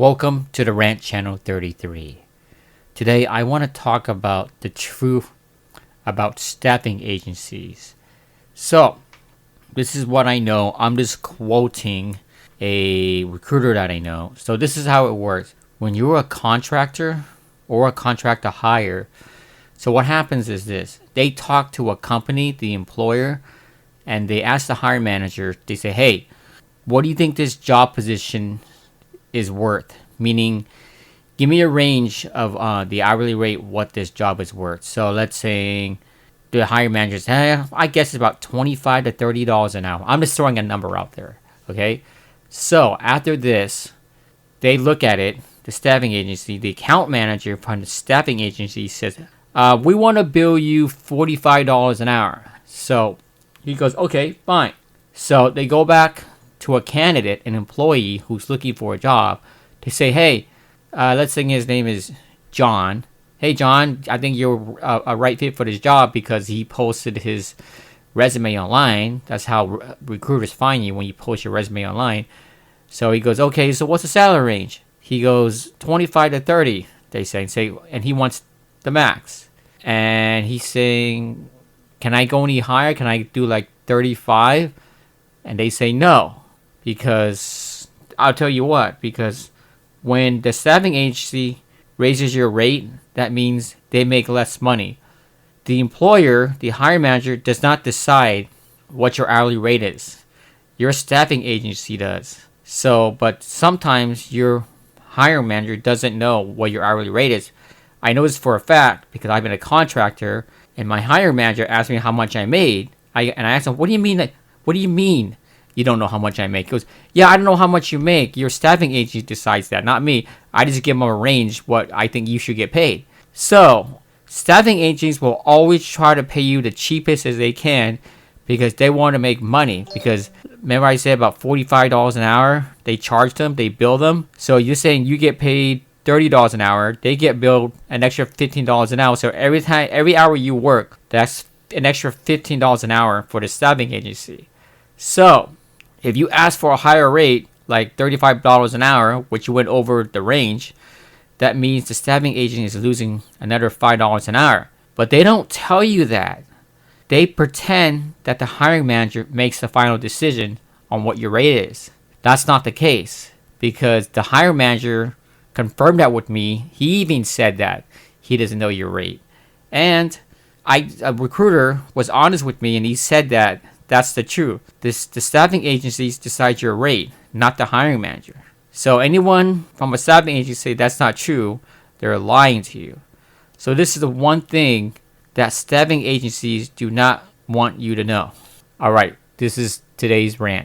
Welcome to the Rant Channel 33. Today I want to talk about the truth about staffing agencies. So, this is what I know. I'm just quoting a recruiter that I know. So this is how it works. When you're a contractor or a contract to hire, so what happens is this. They talk to a company, the employer, and they ask the hiring manager, they say, hey, what do you think this job position is worth? Meaning, give me a range of the hourly rate what this job is worth. So let's say the hiring manager says, I guess it's about $25 to $30 an hour. I'm just throwing a number out there. Okay. So after this, they look at it, the staffing agency, the account manager from the staffing agency says, we want to bill you $45 an hour. So he goes, okay, fine. So they go back to a candidate, an employee who's looking for a job, to say, hey, let's say his name is John. Hey, John, I think you're a right fit for this job because he posted his resume online. That's how recruiters find you, when you post your resume online. So he goes, okay, so what's the salary range? He goes 25 to 30, they say, and he wants the max. And he's saying, can I go any higher? Can I do like 35? And they say no. Because I'll tell you what, because when the staffing agency raises your rate, that means they make less money. The employer, the hiring manager, does not decide what your hourly rate is. Your staffing agency does. So, but sometimes your hiring manager doesn't know what your hourly rate is. I know this for a fact because I've been a contractor, and my hiring manager asked me how much I made. I asked him, what do you mean? What do you mean you don't know how much I make? He goes, yeah, I don't know how much you make. Your staffing agency decides that, not me. I just give them a range what I think you should get paid. So, staffing agencies will always try to pay you the cheapest as they can because they want to make money. Because remember I said about $45 an hour, they charge them, they bill them. So you're saying you get paid $30 an hour, they get billed an extra $15 an hour. So every hour you work, that's an extra $15 an hour for the staffing agency. So, if you ask for a higher rate, like $35 an hour, which you went over the range, that means the staffing agency is losing another $5 an hour. But they don't tell you that. They pretend that the hiring manager makes the final decision on what your rate is. That's not the case, because the hiring manager confirmed that with me. He even said that he doesn't know your rate. And a recruiter was honest with me, and he said that that's the truth. The staffing agencies decide your rate, not the hiring manager. So anyone from a staffing agency say that's not true, they're lying to you. So this is the one thing that staffing agencies do not want you to know. All right, this is today's rant.